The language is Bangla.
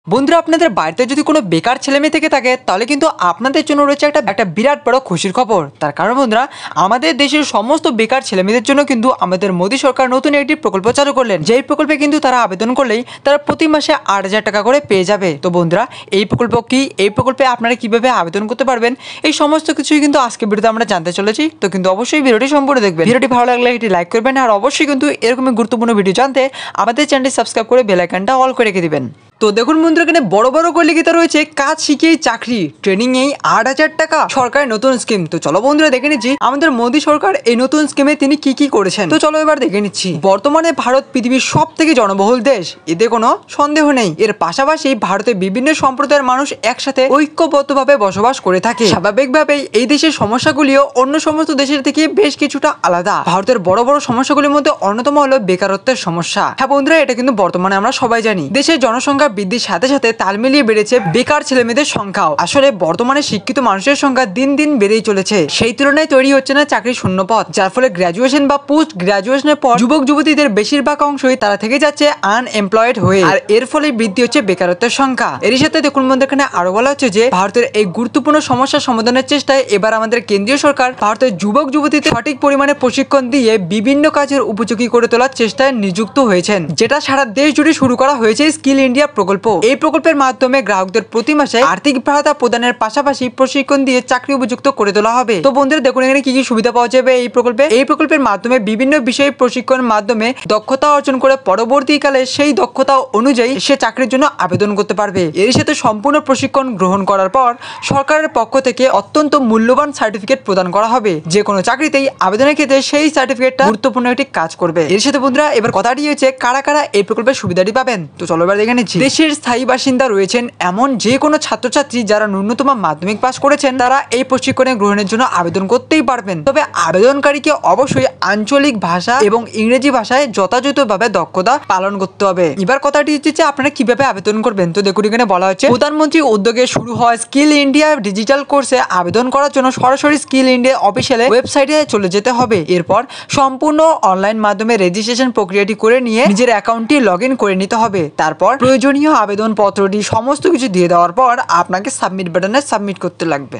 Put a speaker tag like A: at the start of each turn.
A: বন্ধুরা, আপনাদের বাড়িতে যদি কোনো বেকার ছেলে মেয়ে থেকে থাকে তাহলে কিন্তু আপনাদের জন্য রয়েছে একটা বিরাট বড় খুশির খবর। তার কারণ বন্ধুরা, আমাদের দেশের সমস্ত বেকার ছেলে মেয়েদের জন্য কিন্তু আমাদের মোদী সরকার নতুন একটি প্রকল্প চালু করলেন, যেই প্রকল্পে কিন্তু তারা আবেদন করলেই তারা প্রতি মাসে 8,000 টাকা করে পেয়ে যাবে। তো বন্ধুরা, এই প্রকল্প কি, এই প্রকল্পে আপনারা কিভাবে আবেদন করতে পারবেন, এই সমস্ত কিছুই কিন্তু আজকে ভিডিওতে আমরা জানতে চলেছি। তো কিন্তু অবশ্যই ভিডিওটি সম্পূর্ণ দেখবেন। ভিডিওটি ভালো লাগলে একটি লাইক করবেন, আর অবশ্যই কিন্তু এরকমই গুরুত্বপূর্ণ ভিডিও জানতে আমাদের চ্যানেলটি সাবস্ক্রাইব করে বেল আইকনটা অল করে রেখে দিবেন। তো দেখুন বন্ধুরা, এখানে বড় বড় করে লিখিত রয়েছে কাজ শিখেই চাকরি, ট্রেনিং এই 8,000 টাকা, সরকারের নতুন স্কিম। তো চলো বন্ধুরা দেখে নিচ্ছি আমাদের মোদী সরকার এই নতুন স্কিমে তিনি কি কি করেছেন। তো চলো এবার দেখে নিচ্ছি। বর্তমানে ভারত পৃথিবীর সব থেকে জনবহুল দেশ, এতে কোনো সন্দেহ নেই। এর পাশাপাশি ভারতে বিভিন্ন সম্প্রদায়ের মানুষ একসাথে ঐক্যবদ্ধভাবে বসবাস করে থাকে। স্বাভাবিকভাবেই এই দেশের সমস্যাগুলিও অন্য সমস্ত দেশের থেকে বেশ কিছুটা আলাদা। ভারতের বড় বড় সমস্যাগুলির মধ্যে অন্যতম হলো বেকারত্বের সমস্যা। হ্যাঁ বন্ধুরা, এটা কিন্তু বর্তমানে আমরা সবাই জানি। দেশের জনসংখ্যা বৃদ্ধির সাথে সাথে তাল মিলিয়ে বেড়েছে বেকার ছেলেমেয়েদের সংখ্যাও। আসলে বর্তমানে শিক্ষিত মানুষের সংখ্যা দিন দিন বেড়েই চলেছে, সেই তুলনায় তৈরি হচ্ছে না চাকরির শূন্যপদ, যার ফলে গ্রাজুয়েশন বা পোস্ট গ্রাজুয়েশনের পর যুবক যুবতীদের বেশিরভাগ অংশই তারা থেকে যাচ্ছে আনএমপ্লয়েড হয়ে, আর এর ফলে বৃদ্ধি হচ্ছে বেকারত্বের সংখ্যা। এর সাথে দেখুন বন্ধু, এখানে আরো বলা হচ্ছে যে ভারতের এই গুরুত্বপূর্ণ সমস্যা সমাধানের চেষ্টায় এবার আমাদের কেন্দ্রীয় সরকার ভারতের যুবক যুবতীদের সঠিক পরিমাণে প্রশিক্ষণ দিয়ে বিভিন্ন কাজের উপযোগী করে তোলার চেষ্টায় নিযুক্ত হয়েছেন, যেটা সারা দেশ জুড়ে শুরু করা হয়েছে স্কিল ইন্ডিয়া প্রকল্প। এই প্রকল্পের মাধ্যমে গ্রাহকদের প্রতি মাসে আর্থিক সহায়তা প্রদানের পাশাপাশি প্রশিক্ষণ দিয়ে চাকরি উপযুক্ত করে তোলা হবে। তো বন্ধুরা দেখুন, এখানে কি কি সুবিধা পাওয়া যাবে এই প্রকল্পে। এই প্রকল্পের মাধ্যমে বিভিন্ন বিষয়ে প্রশিক্ষণের মাধ্যমে দক্ষতা অর্জন করে পরবর্তীকালে সেই দক্ষতা অনুযায়ী সে চাকরির জন্য আবেদন করতে পারবে। এর সাথে সম্পূর্ণ প্রশিক্ষণ গ্রহণ করার পর সরকারের পক্ষ থেকে অত্যন্ত মূল্যবান সার্টিফিকেট প্রদান করা হবে। যে কোনো চাকরিতেই আবেদনের ক্ষেত্রে সেই সার্টিফিকেটটা গুরুত্বপূর্ণ একটি কাজ করবে। এর সাথে বন্ধুরা এবার কথাটি হচ্ছে কারা কারা এই প্রকল্পের সুবিধাটি পাবেন। তো চলো এবার দেখে নিচ্ছি। দেশের স্থায়ী বাসিন্দা রয়েছেন এমন যে কোনো ছাত্রছাত্রী যারা ন্যূনতম মাধ্যমিক পাস করেছেন, তারা এই প্রশিক্ষণে গ্রহণের জন্য আবেদন করতেই পারবেন। তবে আবেদনকারীকে অবশ্যই আঞ্চলিক ভাষা এবং ইংরেজি ভাষায় যথাযথভাবে দক্ষতা পালন করতে হবে। এবার কথাটি হচ্ছে আপনারা কিভাবে আবেদন করবেন। তো দেখুন, এখানে বলা হচ্ছে প্রধানমন্ত্রী উদ্যোগে শুরু হয় স্কিল ইন্ডিয়া ডিজিটাল কোর্সে আবেদন করার জন্য সরাসরি স্কিল ইন্ডিয়া অফিসিয়াল ওয়েবসাইটে চলে যেতে হবে। এরপর সম্পূর্ণ অনলাইন মাধ্যমে রেজিস্ট্রেশন প্রক্রিয়াটি করে নিয়ে নিজের অ্যাকাউন্টটি লগ ইন করে নিতে হবে। তারপর প্রয়োজনীয় আবেদন পত্রটি সমস্ত কিছু দিয়ে দেওয়ার পর আপনাকে সাবমিট বাটনে সাবমিট করতে লাগবে।